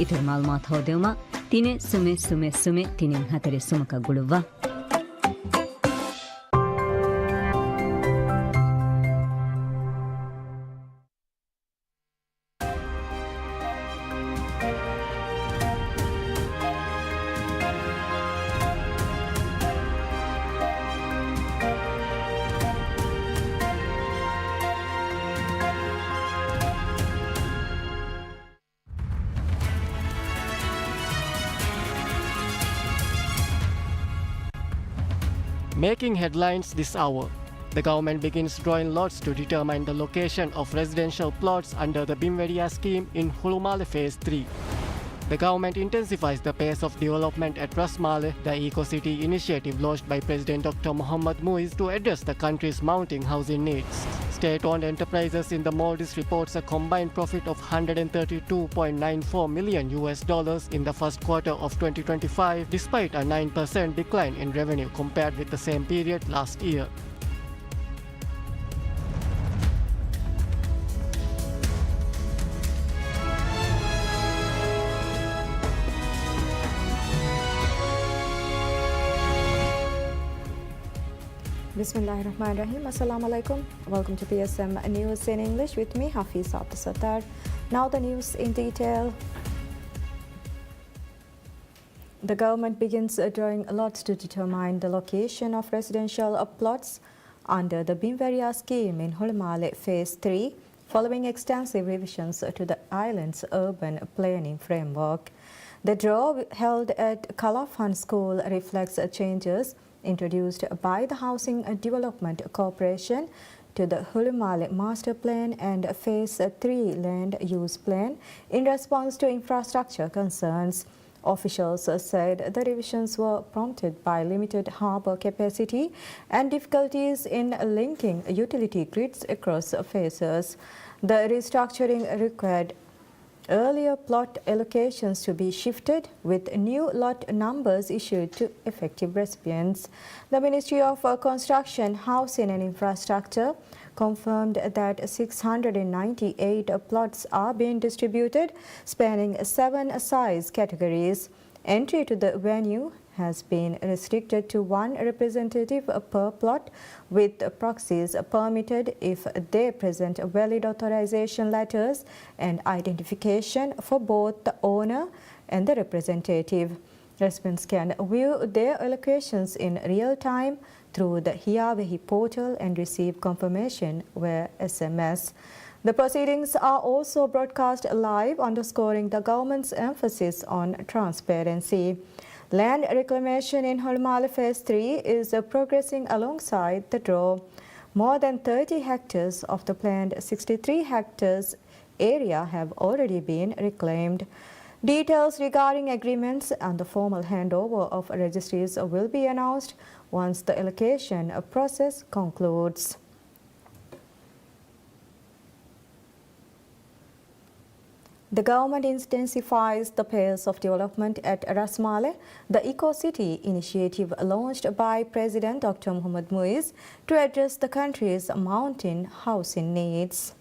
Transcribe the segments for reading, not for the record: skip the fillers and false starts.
ඉතුරු මාළුමාත් හෝදෙවුමා තිනේ සුමේ සුමේ සුමේ තිනෙන් හතරේ සුමක ගුළුවා Making headlines this hour, the government begins drawing lots to determine the location of residential plots under the Bimveria scheme in Hulumale Phase 3. The government intensifies the pace of development at Rasmale, the Eco-City initiative launched by President Dr. Mohammad Muiz to address the country's mounting housing needs. State-owned enterprises in the Maldives reports a combined profit of $132.94 million in the first quarter of 2025, despite a 9% decline in revenue compared with the same period last year. Bismillahirrahmanirrahim. Assalamu alaikum. Welcome to PSM News in English with me, Hafiz Abdul Sattar. Now the news in detail. The government begins drawing lots to determine the location of residential plots under the Bimveria scheme in Hulumale Phase 3, following extensive revisions to the island's urban planning framework. The draw held at Kalafan School reflects changes introduced by the Housing Development Corporation to the Hulumale Master Plan and Phase 3 Land Use Plan in response to infrastructure concerns. Officials said the revisions were prompted by limited harbour capacity and difficulties in linking utility grids across phases. The restructuring required earlier plot allocations to be shifted with new lot numbers issued to effective recipients. The Ministry of Construction, Housing and Infrastructure confirmed that 698 plots are being distributed, spanning 7 size categories. Entry to the venue has been restricted to 1 representative per plot, with proxies permitted if they present valid authorization letters and identification for both the owner and the representative. Residents can view their allocations in real time through the Hiyavehi portal and receive confirmation via SMS. The proceedings are also broadcast live, underscoring the government's emphasis on transparency. Land reclamation in Hulumale Phase 3 is progressing alongside the draw. More than 30 hectares of the planned 63 hectares area have already been reclaimed. Details regarding agreements and the formal handover of registries will be announced once the allocation process concludes. The government intensifies the pace of development at Rasmale, the Eco-City initiative launched by President Dr. Mohammad Muiz to address the country's mounting housing needs.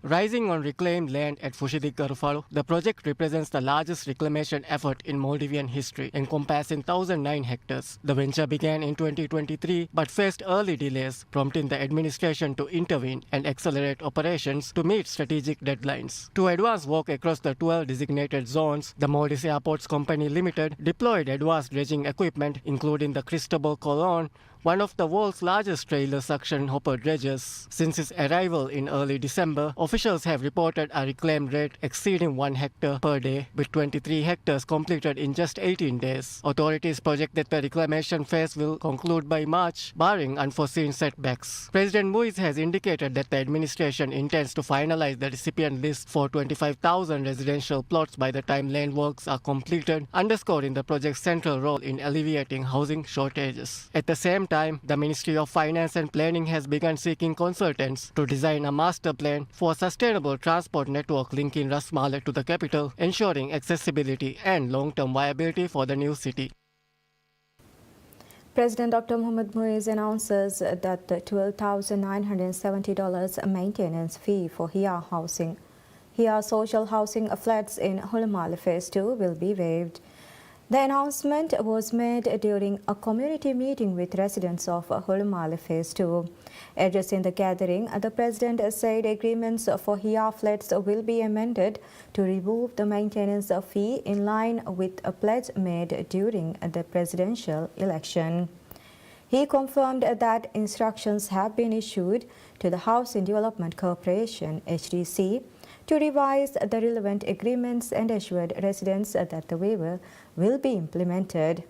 Rising on reclaimed land at Fushidi Garufalu, the project represents the largest reclamation effort in Maldivian history, encompassing 1,009 hectares. The venture began in 2023 but faced early delays, prompting the administration to intervene and accelerate operations to meet strategic deadlines. To advance work across the 12 designated zones, the Maldives Airports Company Limited deployed advanced dredging equipment, including the Cristobal Colon, one of the world's largest trailer suction hopper dredgers. Since its arrival in early December, officials have reported a reclaimed rate exceeding 1 hectare per day, with 23 hectares completed in just 18 days. Authorities project that the reclamation phase will conclude by March, barring unforeseen setbacks. President Muiz has indicated that the administration intends to finalize the recipient list for 25,000 residential plots by the time land works are completed, underscoring the project's central role in alleviating housing shortages. At the same time, the Ministry of Finance and Planning has begun seeking consultants to design a master plan for a sustainable transport network linking Rasmale to the capital, ensuring accessibility and long-term viability for the new city. President Dr. Mohammad Muiz announces that the $12,970 maintenance fee for Hiya Housing HIA social housing flats in Hulmale Phase 2 will be waived. The announcement was made during a community meeting with residents of Hulmale Phase 2. Addressing the gathering, the President said agreements for HIA flats will be amended to remove the maintenance fee in line with a pledge made during the presidential election. He confirmed that instructions have been issued to the Housing Development Corporation (HDC) to revise the relevant agreements and assured residents that the waiver will be implemented.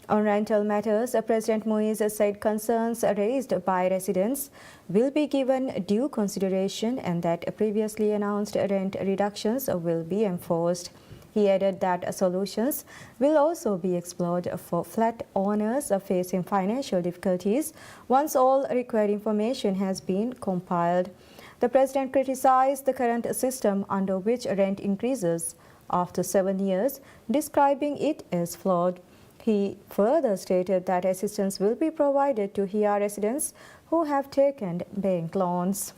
On rental matters, President Muiz said concerns raised by residents will be given due consideration and that previously announced rent reductions will be enforced. He added that solutions will also be explored for flat owners facing financial difficulties once all required information has been compiled. The President criticized the current system under which rent increases after 7 years, describing it as flawed. He further stated that assistance will be provided to HIA residents who have taken bank loans.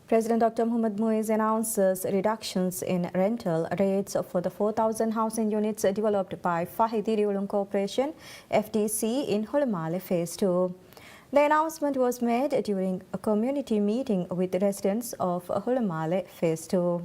President Dr. Mohamed Muiz announces reductions in rental rates for the 4,000 housing units developed by Fahidi Riulung Corporation (FDC) in Hulmale Phase 2. The announcement was made during a community meeting with residents of Hulmale Phase 2.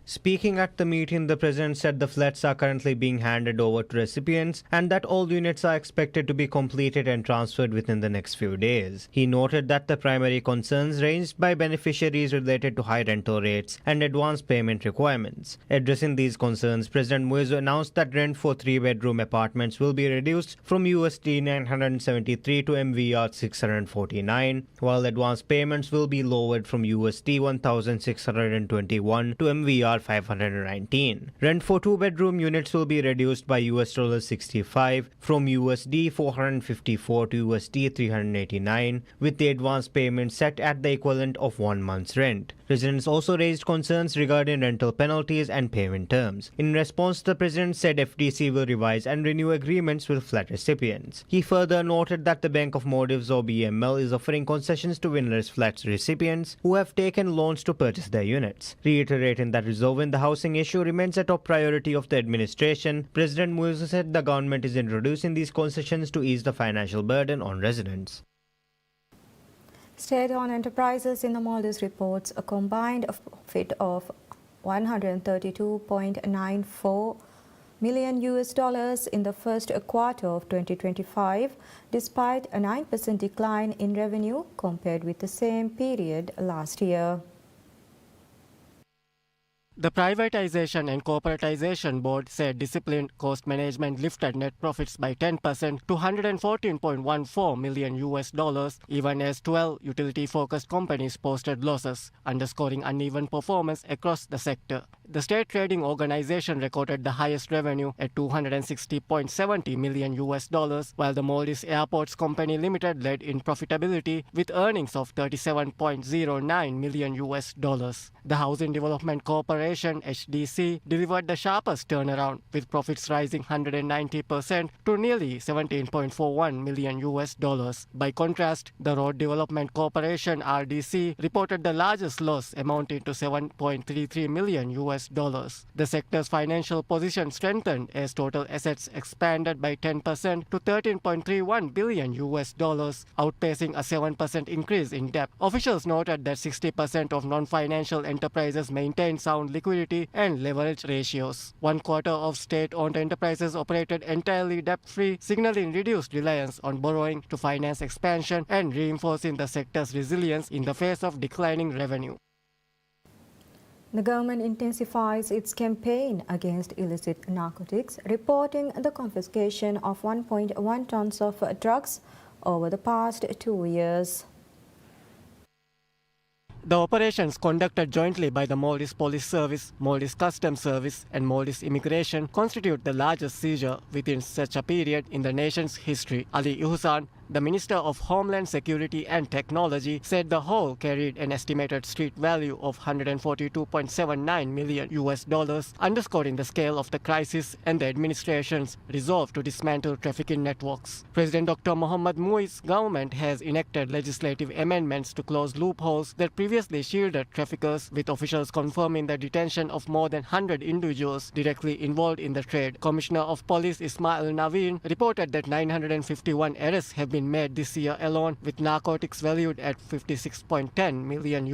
Speaking at the meeting, the President said the flats are currently being handed over to recipients and that all units are expected to be completed and transferred within the next few days. He noted that the primary concerns raised by beneficiaries related to high rental rates and advance payment requirements. Addressing these concerns, President Muiz announced that rent for 3-bedroom apartments will be reduced from USD 973 to MVR 649, while advance payments will be lowered from USD 1,621 to MVR 519. Rent for 2-bedroom units will be reduced by $65 from USD 454 to USD 389, with the advance payment set at the equivalent of 1 month's rent. Residents also raised concerns regarding rental penalties and payment terms. In response, the President said FDC will revise and renew agreements with flat recipients. He further noted that the Bank of Maldives or BML is offering concessions to Winless Flats recipients who have taken loans to purchase their units. Reiterating that resolving the housing issue remains a top priority of the administration, President Muiz said the government is introducing these concessions to ease the financial burden on residents. State-owned enterprises in the Maldives reports a combined profit of $132.94 million in the first quarter of 2025, despite a 9% decline in revenue compared with the same period last year. The Privatization and Corporatization Board said disciplined cost management lifted net profits by 10% to $114.14 million, even as 12 utility-focused companies posted losses, underscoring uneven performance across the sector. The State Trading Organization recorded the highest revenue at $260.70 million, while the Maldives Airports Company Limited led in profitability with earnings of $37.09 million. The Housing Development Corporation (HDC) delivered the sharpest turnaround, with profits rising 190% to nearly $17.41 million. By contrast, the Road Development Corporation (RDC) reported the largest loss, amounting to $7.33 million. The sector's financial position strengthened as total assets expanded by 10% to $13.31 billion, outpacing a 7% increase in debt. Officials noted that 60% of non-financial enterprises maintain sound liquidity and leverage ratios. 1/4 of state-owned enterprises operated entirely debt-free, signaling reduced reliance on borrowing to finance expansion and reinforcing the sector's resilience in the face of declining revenue. The government intensifies its campaign against illicit narcotics, reporting the confiscation of 1.1 tons of drugs over the past 2 years. The operations conducted jointly by the Maldives Police Service, Maldives Customs Service and Maldives Immigration constitute the largest seizure within such a period in the nation's history. Ali Ihsan, The Minister of Homeland Security and Technology said the haul carried an estimated street value of $142.79 million, underscoring the scale of the crisis and the administration's resolve to dismantle trafficking networks. President Dr. Mohammad Muiz's government has enacted legislative amendments to close loopholes that previously shielded traffickers, with officials confirming the detention of more than 100 individuals directly involved in the trade. Commissioner of Police Ismail Naveen reported that 951 arrests have been made this year alone, with narcotics valued at $56.10 million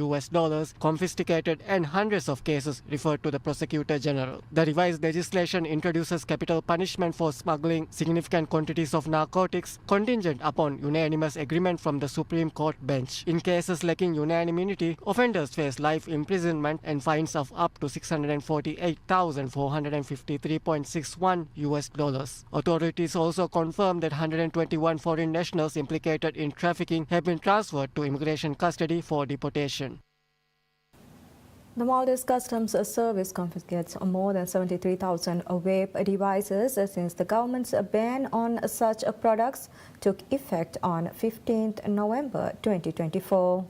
confiscated and hundreds of cases referred to the Prosecutor General. The revised legislation introduces capital punishment for smuggling significant quantities of narcotics, contingent upon unanimous agreement from the Supreme Court bench. In cases lacking unanimity, offenders face life imprisonment and fines of up to $648,453.61. Authorities also confirmed that 121 foreign nationals implicated in trafficking have been transferred to immigration custody for deportation. The Maldives Customs Service confiscates more than 73,000 vape devices since the government's ban on such products took effect on 15th November 2024.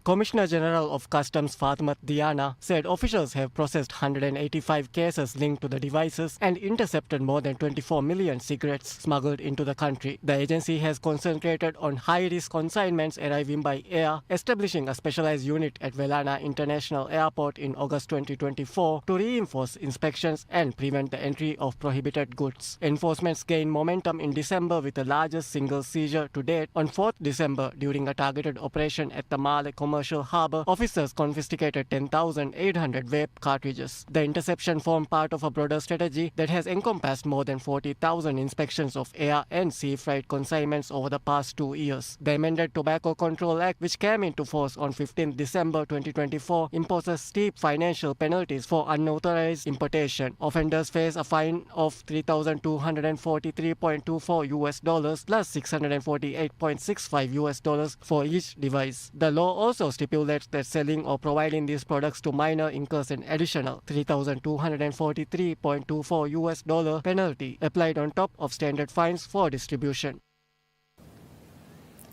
Commissioner General of Customs Fatmat Diana said officials have processed 185 cases linked to the devices and intercepted more than 24 million cigarettes smuggled into the country. The agency has concentrated on high-risk consignments arriving by air, establishing a specialized unit at Velana International Airport in August 2024 to reinforce inspections and prevent the entry of prohibited goods. Enforcements gained momentum in December with the largest single seizure to date. On 4th December, during a targeted operation at the Malé Commercial Harbour, officers confiscated 10,800 vape cartridges. The interception formed part of a broader strategy that has encompassed more than 40,000 inspections of air and sea freight consignments over the past 2 years. The amended Tobacco Control Act, which came into force on 15 December 2024, imposes steep financial penalties for unauthorized importation. Offenders face a fine of $3,243.24 plus $648.65 for each device. The law also stipulates that selling or providing these products to minor incurs an additional $3,243.24 penalty applied on top of standard fines for distribution.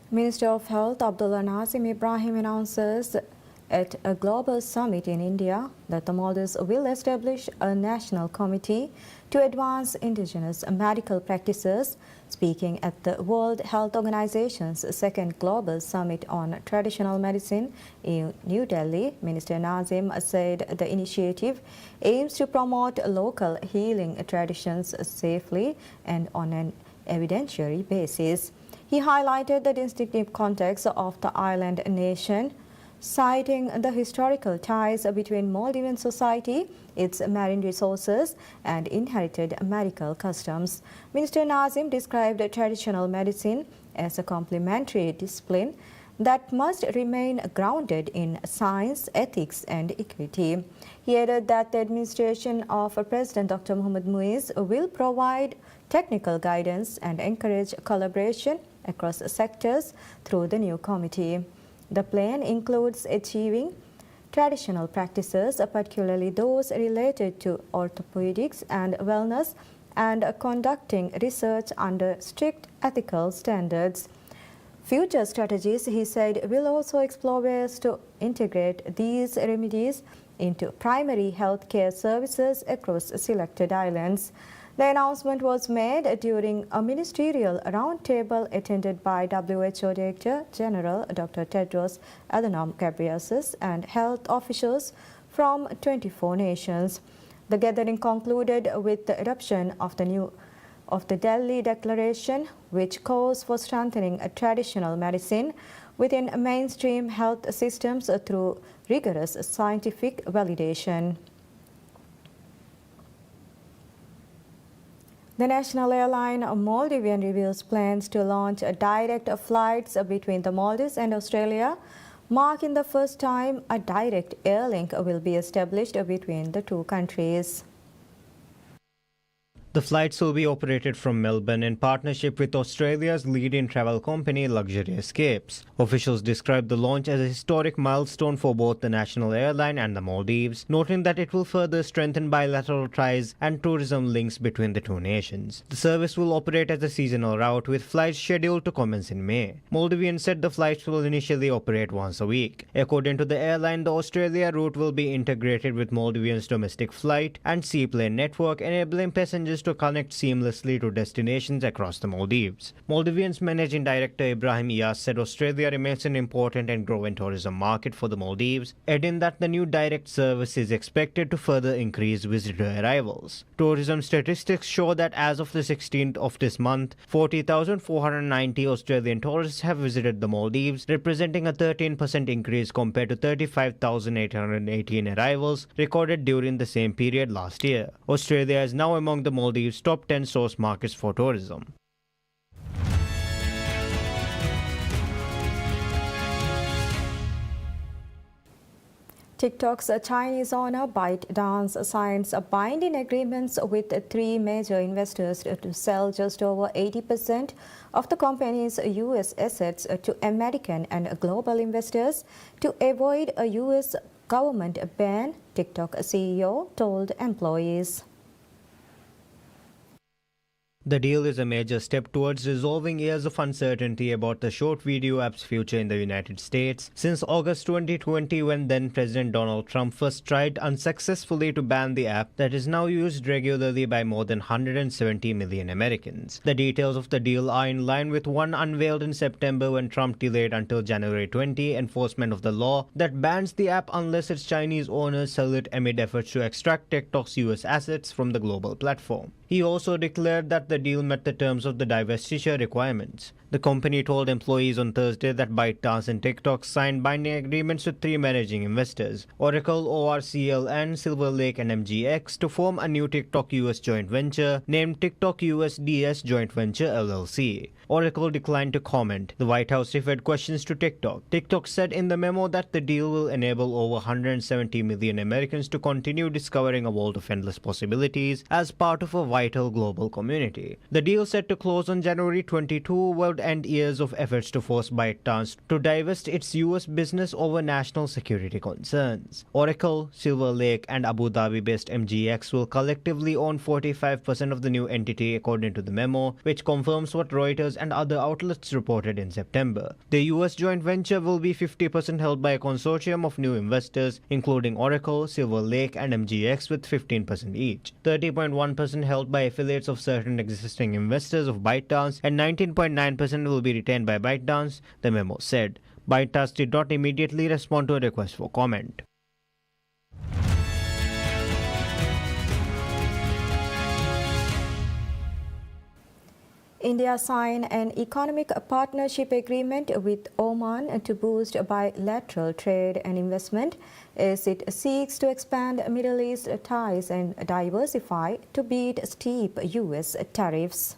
Minister of Health Abdullah Nazim Ibrahim announces at a global summit in India that the Maldives will establish a national committee to advance indigenous medical practices. Speaking at the World Health Organization's second global summit on traditional medicine in New Delhi, Minister Nazim said the initiative aims to promote local healing traditions safely and on an evidentiary basis. He highlighted the distinctive context of the island nation, citing the historical ties between Maldivian society, its marine resources, and inherited medical customs. Minister Nazim described traditional medicine as a complementary discipline that must remain grounded in science, ethics, and equity. He added that the administration of President Dr. Mohammad Muiz will provide technical guidance and encourage collaboration across sectors through the new committee. The plan includes achieving traditional practices, particularly those related to orthopedics and wellness, and conducting research under strict ethical standards. Future strategies, he said, will also explore ways to integrate these remedies into primary health care services across selected islands. The announcement was made during a ministerial roundtable attended by WHO Director General Dr. Tedros Adhanom Ghebreyesus and health officials from 24 nations. The gathering concluded with the adoption of the Delhi Declaration, which calls for strengthening traditional medicine within mainstream health systems through rigorous scientific validation. The national airline Maldivian reveals plans to launch direct flights between the Maldives and Australia, marking the first time a direct air link will be established between the two countries. The flights will be operated from Melbourne in partnership with Australia's leading travel company Luxury Escapes. Officials described the launch as a historic milestone for both the national airline and the Maldives, noting that it will further strengthen bilateral ties and tourism links between the two nations. The service will operate as a seasonal route with flights scheduled to commence in May. Maldivians said the flights will initially operate once a week. According to the airline, the Australia route will be integrated with Maldivians' domestic flight and seaplane network, enabling passengers to connect seamlessly to destinations across the Maldives. Maldivians Managing Director Ibrahim Iyas said Australia remains an important and growing tourism market for the Maldives, adding that the new direct service is expected to further increase visitor arrivals. Tourism statistics show that as of the 16th of this month, 40,490 Australian tourists have visited the Maldives, representing a 13% increase compared to 35,818 arrivals recorded during the same period last year. Australia is now among the Maldives' top 10 source markets for tourism. TikTok's Chinese owner ByteDance signs binding agreements with three major investors to sell just over 80% of the company's U.S. assets to American and global investors to avoid a U.S. government ban, TikTok CEO told employees. The deal is a major step towards resolving years of uncertainty about the short video app's future in the United States since August 2020, when then-President Donald Trump first tried unsuccessfully to ban the app that is now used regularly by more than 170 million Americans. The details of the deal are in line with one unveiled in September when Trump delayed until January 20 enforcement of the law that bans the app unless its Chinese owners sell it amid efforts to extract TikTok's US assets from the global platform. He also declared that the deal met the terms of the divestiture requirements. The company told employees on Thursday that ByteDance and TikTok signed binding agreements with three managing investors, Oracle, ORCL, and Silver Lake and MGX, to form a new TikTok US joint venture named TikTok USDS Joint Venture LLC. Oracle declined to comment. The White House referred questions to TikTok. TikTok said in the memo that the deal will enable over 170 million Americans to continue discovering a world of endless possibilities as part of a vital global community. The deal set to close on January 22 will end years of efforts to force ByteDance to divest its US business over national security concerns. Oracle, Silver Lake, and Abu Dhabi-based MGX will collectively own 45% of the new entity, according to the memo, which confirms what Reuters and other outlets reported in September. The US joint venture will be 50% held by a consortium of new investors, including Oracle, Silver Lake, and MGX, with 15% each. 30.1% held by affiliates of certain existing investors of ByteDance, and 19.9% will be retained by ByteDance, the memo said. ByteDance did not immediately respond to a request for comment. India signed an economic partnership agreement with Oman to boost bilateral trade and investment as it seeks to expand Middle East ties and diversify to beat steep US tariffs.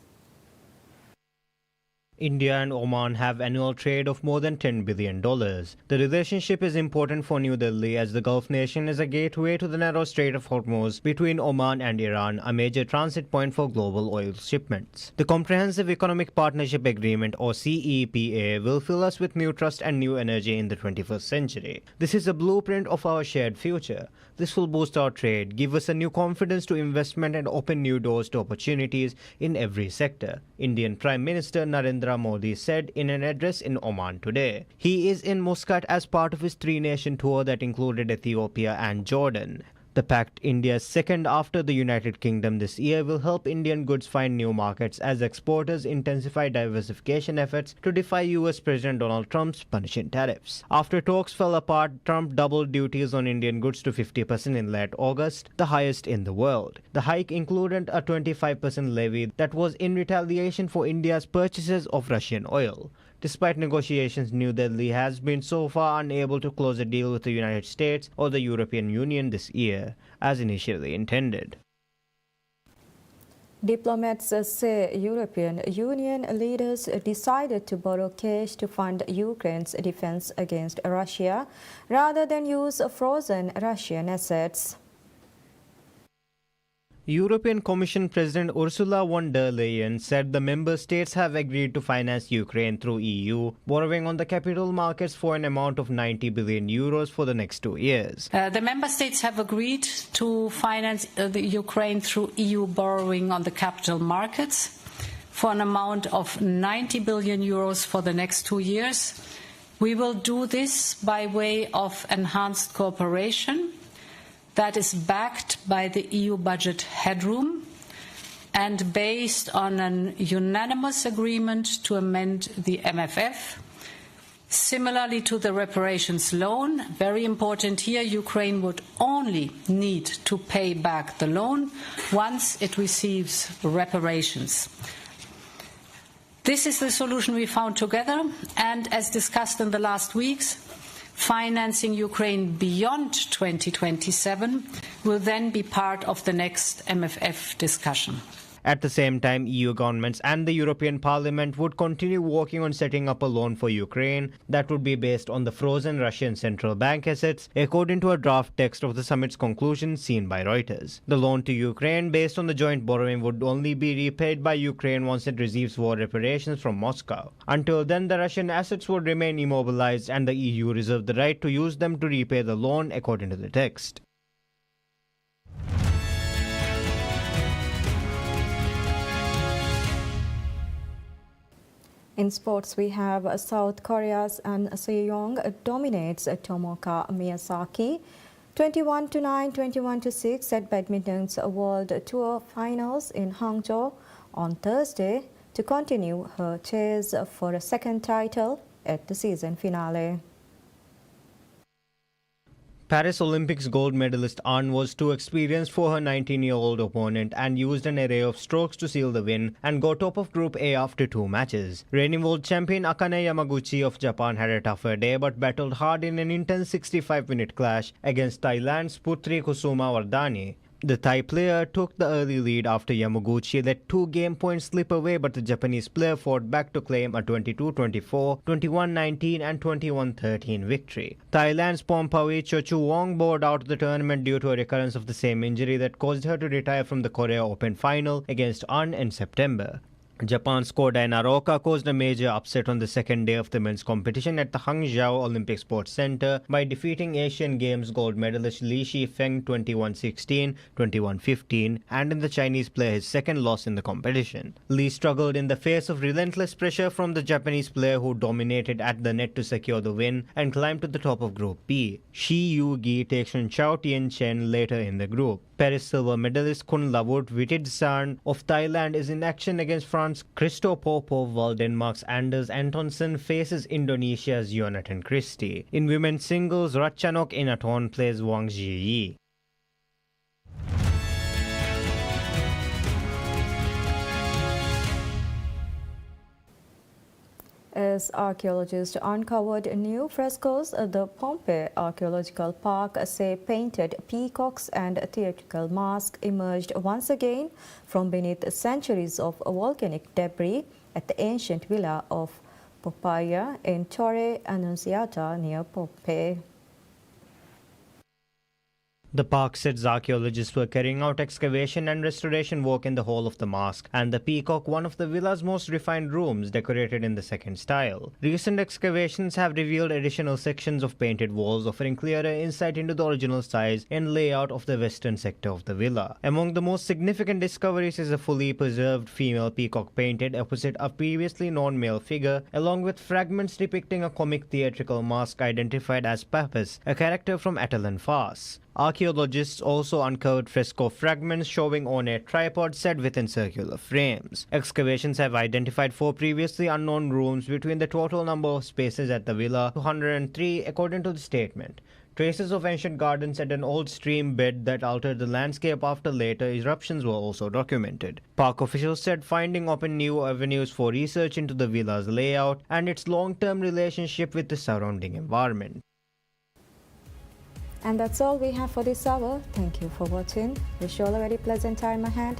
India and Oman have annual trade of more than $10 billion. The relationship is important for New Delhi as the Gulf nation is a gateway to the narrow Strait of Hormuz between Oman and Iran, a major transit point for global oil shipments. The Comprehensive Economic Partnership Agreement, or CEPA, will fill us with new trust and new energy in the 21st century. This is a blueprint of our shared future. This will boost our trade, give us a new confidence to investment, and open new doors to opportunities in every sector, Indian Prime Minister Narendra Modi said in an address in Oman today. He is in Muscat as part of his three-nation tour that included Ethiopia and Jordan. The pact, India's second after the United Kingdom this year, will help Indian goods find new markets as exporters intensify diversification efforts to defy US President Donald Trump's punishing tariffs. After talks fell apart, Trump doubled duties on Indian goods to 50% in late August, the highest in the world. The hike included a 25% levy that was in retaliation for India's purchases of Russian oil. Despite negotiations, New Delhi has been so far unable to close a deal with the United States or the European Union this year, as initially intended. Diplomats say European Union leaders decided to borrow cash to fund Ukraine's defense against Russia rather than use frozen Russian assets. European Commission President Ursula von der Leyen said the member states have agreed to finance Ukraine through EU, borrowing on the capital markets for an amount of 90 billion euros for the next 2 years. The member states have agreed to finance the Ukraine through EU borrowing on the capital markets for an amount of 90 billion euros for the next 2 years. We will do this by way of enhanced cooperation that is backed by the EU budget headroom and based on an unanimous agreement to amend the MFF. Similarly to the reparations loan, very important here, Ukraine would only need to pay back the loan once it receives reparations. This is the solution we found together, and as discussed in the last weeks, financing Ukraine beyond 2027 will then be part of the next MFF discussion. At the same time, EU governments and the European Parliament would continue working on setting up a loan for Ukraine that would be based on the frozen Russian central bank assets, according to a draft text of the summit's conclusion seen by Reuters. The loan to Ukraine, based on the joint borrowing, would only be repaid by Ukraine once it receives war reparations from Moscow. Until then, the Russian assets would remain immobilized and the EU reserved the right to use them to repay the loan, according to the text. In sports, we have South Korea's An Se-young dominates Tomoka Miyazaki 21-9, 21-6 at Badminton's World Tour Finals in Hangzhou on Thursday to continue her chase for a second title at the season finale. Paris Olympics gold medalist An was too experienced for her 19-year-old opponent and used an array of strokes to seal the win and go top of Group A after 2 matches. Reigning world champion Akane Yamaguchi of Japan had a tougher day but battled hard in an intense 65-minute clash against Thailand's Putri Kusuma Wardani. The Thai player took the early lead after Yamaguchi let 2 game points slip away, but the Japanese player fought back to claim a 22-24, 21-19 and 21-13 victory. Thailand's Pompawi Chochuwong bowed out of the tournament due to a recurrence of the same injury that caused her to retire from the Korea Open final against An in September. Japan's Kodai Naroka caused a major upset on the second day of the men's competition at the Hangzhou Olympic Sports Center by defeating Asian Games gold medalist Li Shifeng 21-16, 21-15, and in the Chinese player his second loss in the competition. Li struggled in the face of relentless pressure from the Japanese player who dominated at the net to secure the win and climbed to the top of Group B. Shi Yu-gi takes on Chao Tien-chen later in the group. Paris silver medalist Kunlavut Wittidsan of Thailand is in action against France Christo Popov, while Denmark's Anders Antonsen faces Indonesia's Jonathan Christie. In women's singles, Ratchanok Inaton plays Wang Zhiyi. As archaeologists uncovered new frescoes, the Pompeii Archaeological Park say painted peacocks and theatrical masks emerged once again from beneath centuries of volcanic debris at the ancient villa of Poppaea in Torre Annunziata near Pompeii. The park says archaeologists were carrying out excavation and restoration work in the hall of the mosque and the peacock, one of the villa's most refined rooms, decorated in the second style. Recent excavations have revealed additional sections of painted walls, offering clearer insight into the original size and layout of the western sector of the villa. Among the most significant discoveries is a fully preserved female peacock painted opposite a previously known male figure, along with fragments depicting a comic theatrical mask identified as Papus, a character from Atalan farce. Archaeologists also uncovered fresco fragments showing ornate tripods set within circular frames. Excavations have identified 4 previously unknown rooms between the total number of spaces at the villa, 203 according to the statement. Traces of ancient gardens and an old stream bed that altered the landscape after later eruptions were also documented. Park officials said finding opened new avenues for research into the villa's layout and its long-term relationship with the surrounding environment. And that's all we have for this hour. Thank you for watching. Wish you all a very pleasant time ahead.